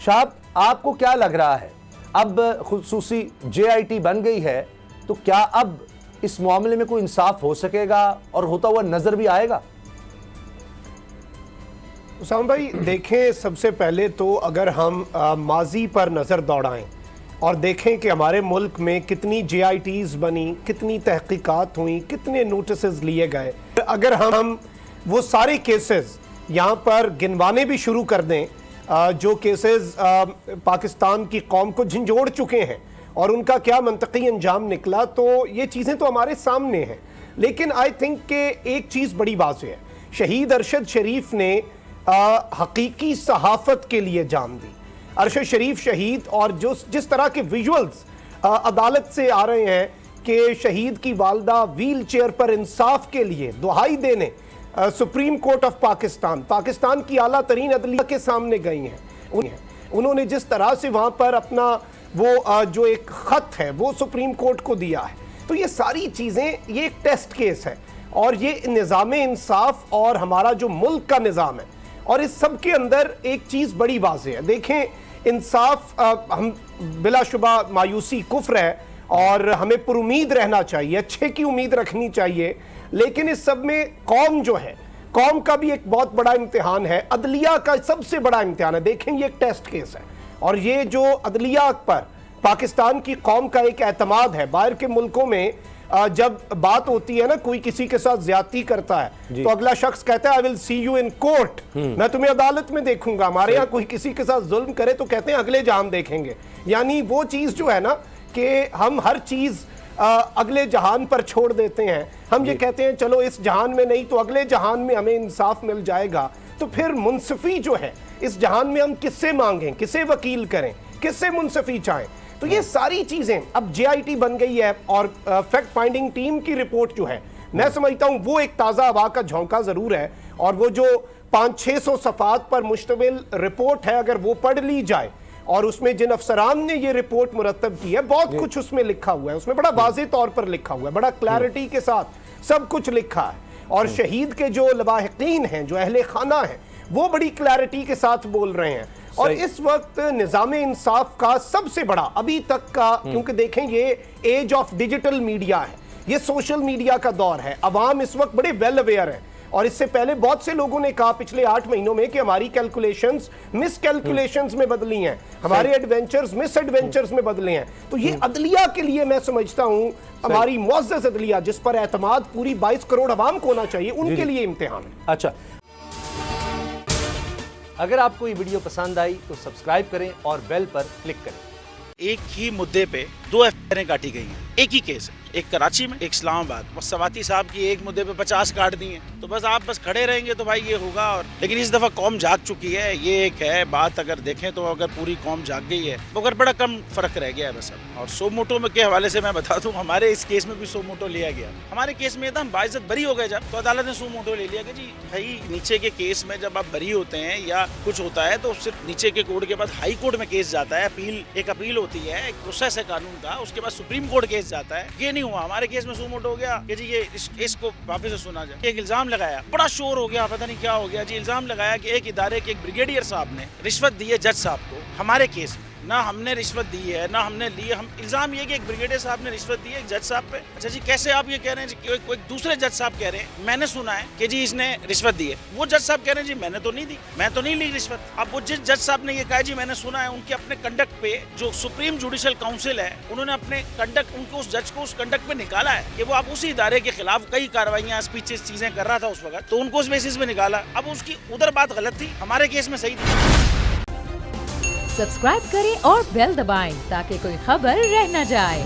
شاہب آپ کو کیا لگ رہا ہے اب خصوصی JIT بن گئی ہے تو کیا اب اس معاملے میں کوئی انصاف ہو سکے گا اور ہوتا ہوا نظر بھی آئے گا؟ اسامہ بھائی دیکھیں، سب سے پہلے تو اگر ہم ماضی پر نظر دوڑائیں اور دیکھیں کہ ہمارے ملک میں کتنی JITs بنی، کتنی تحقیقات ہوئیں، کتنے نوٹسز لیے گئے، اگر ہم وہ سارے کیسز یہاں پر گنوانے بھی شروع کر دیں جو کیسز پاکستان کی قوم کو جھنجھوڑ چکے ہیں اور ان کا کیا منطقی انجام نکلا، تو یہ چیزیں تو ہمارے سامنے ہیں. لیکن آئی تھنک کہ ایک چیز بڑی واضح ہے، شہید ارشد شریف نے حقیقی صحافت کے لیے جان دی. ارشد شریف شہید اور جس طرح کے ویژولز عدالت سے آ رہے ہیں کہ شہید کی والدہ ویل چیئر پر انصاف کے لیے دہائی دینے سپریم کورٹ آف پاکستان کی اعلیٰ ترین عدلیہ کے سامنے گئی ہیں. انہوں نے جس طرح سے وہاں پر اپنا وہ جو ایک خط ہے وہ سپریم کورٹ کو دیا ہے، تو یہ ساری چیزیں، یہ ایک ٹیسٹ کیس ہے اور یہ نظام انصاف اور ہمارا جو ملک کا نظام ہے، اور اس سب کے اندر ایک چیز بڑی واضح ہے. دیکھیں، انصاف ہم بلا شبہ مایوسی کفر ہے اور ہمیں پر امید رہنا چاہیے، اچھے کی امید رکھنی چاہیے، لیکن اس سب میں قوم جو ہے، قوم کا بھی ایک بہت بڑا امتحان ہے، عدلیہ کا سب سے بڑا امتحان ہے. دیکھیں، یہ ایک ٹیسٹ کیس ہے اور یہ جو عدلیہ پر پاکستان کی قوم کا ایک اعتماد ہے. باہر کے ملکوں میں جب بات ہوتی ہے نا، کوئی کسی کے ساتھ زیادتی کرتا ہے تو اگلا شخص کہتا ہے I will see you in court، میں تمہیں عدالت میں دیکھوں گا. ہمارے ہاں کوئی کسی کے ساتھ ظلم کرے تو کہتے ہیں اگلے جہان دیکھیں گے. یعنی وہ چیز جو ہے نا کہ ہم ہر چیز اگلے جہان پر چھوڑ دیتے ہیں. ہم یہ کہتے ہیں چلو اس جہان میں نہیں تو اگلے جہان میں ہمیں انصاف مل جائے گا. تو پھر منصفی جو ہے اس جہان میں ہم کس سے مانگیں، کسے وکیل کریں، کس سے منصفی چاہیں؟ تو یہ ساری چیزیں اب JIT بن گئی ہے اور فیکٹ فائنڈنگ ٹیم کی رپورٹ جو ہے، میں سمجھتا ہوں وہ ایک تازہ ہوا کا جھونکا ضرور ہے. اور وہ جو 500-600 صفحات پر مشتمل رپورٹ ہے، اگر وہ پڑھ لی جائے اور اس میں جن افسران نے یہ رپورٹ مرتب کی ہے، بہت کچھ اس میں لکھا ہوا ہے، اس میں بڑا واضح طور پر لکھا ہوا ہے، بڑا کلیئرٹی کے ساتھ سب کچھ لکھا ہے. اور شہید کے جو لواحقین ہیں، جو اہل خانہ ہیں، وہ بڑی کلیئرٹی کے ساتھ بول رہے ہیں. اور اس وقت نظام انصاف کا سب سے بڑا ابھی تک کا، کیونکہ دیکھیں یہ ایج آف ڈیجیٹل میڈیا ہے، یہ سوشل میڈیا کا دور ہے، عوام اس وقت بڑے ویل اویئر ہیں. اور اس سے پہلے بہت سے لوگوں نے کہا پچھلے 8 مہینوں میں کہ ہماری کیلکولیشنز مس کیلکولیشنز میں بدلی ہیں، ہمارے ایڈونچرز مس ایڈونچرز میں بدلے ہیں. تو یہ عدلیہ کے لیے میں سمجھتا ہوں ہماری معزز عدلیہ جس پر اعتماد پوری 22 کروڑ عوام کو ہونا چاہیے، ان کے لیے امتحان ہے. اچھا، اگر آپ کو یہ ویڈیو پسند آئی تو سبسکرائب کریں اور بیل پر کلک کریں. ایک ہی مدعے پہ 2 FIR کاٹی گئی ہیں، ایک ہی کیس ہے، ایک کراچی میں، ایک اسلام آباد. بس سواتی صاحب کی ایک مدعے پہ 50 کاٹ دی ہیں، تو بس آپ بس کھڑے رہیں گے تو بھائی یہ ہوگا. اور لیکن اس دفعہ قوم جاگ چکی ہے، یہ ایک ہے بات. اگر دیکھیں تو اگر پوری قوم جاگ گئی ہے، مگر بڑا کم فرق رہ گیا ہے بس اب. اور سو موٹو کے حوالے سے میں بتا دوں، ہمارے اس کیس میں بھی سو موٹو لیا گیا. ہمارے کیس میں تھا ہم باعزت بری ہو گئے جب، تو عدالت نے سو موٹو لے لیا کہ جی بھائی نیچے کے کیس میں جب آپ بری ہوتے ہیں یا کچھ ہوتا ہے تو صرف نیچے کے کورٹ کے بعد ہائی کورٹ میں کیس جاتا ہے، ایک اپیل ہوتی ہے، ایک پروسیس ہے قانون کا، اس کے بعد سپریم کورٹ کیس جاتا ہے. یہ نہیں ہوا ہمارے کیس میں. سو موٹو ہو گیا کہ جی یہ اس کیس کو واپس سے سنا جائے. ایک الزام لگایا، بڑا شور ہو گیا، پتہ نہیں کیا ہو گیا جی. الزام لگایا کہ ایک ادارے کے ایک بریگیڈیئر صاحب نے رشوت دی ہے جج صاحب کو. ہمارے کیس میں نہ ہم نے رشوت دی ہے نہ ہم نے لی. ہم الزام یہ کہ ایک بریگیڈیئر صاحب نے رشوت دی ہے ایک جج صاحب پہ. اچھا جی کیسے آپ یہ کہہ رہے ہیں جی کوئی دوسرے جج صاحب کہہ رہے ہیں میں نے سنا ہے کہ جی اس نے رشوت دی ہے. وہ جج صاحب کہہ رہے ہیں جی میں نے تو نہیں دی، میں تو نہیں لی رشوت. اب وہ جس جج صاحب نے یہ کہا جی میں نے سنا ہے، ان کے اپنے کنڈکٹ پہ جو سپریم جوڈیشل کاؤنسل ہے انہوں نے اپنے کنڈکٹ، ان کو اس جج کو اس کنڈکٹ پہ نکالا ہے کہ وہ آپ اسی ادارے کے خلاف کئی کاروائیاں اسپیچز چیزیں کر رہا تھا اس وقت، تو ان کو اس بیسس پہ نکالا. اب اس کی ادھر بات غلط تھی، ہمارے کیس میں صحیح تھی. سبسکرائب کریں اور بیل دبائیں تاکہ کوئی خبر رہ نہ جائے.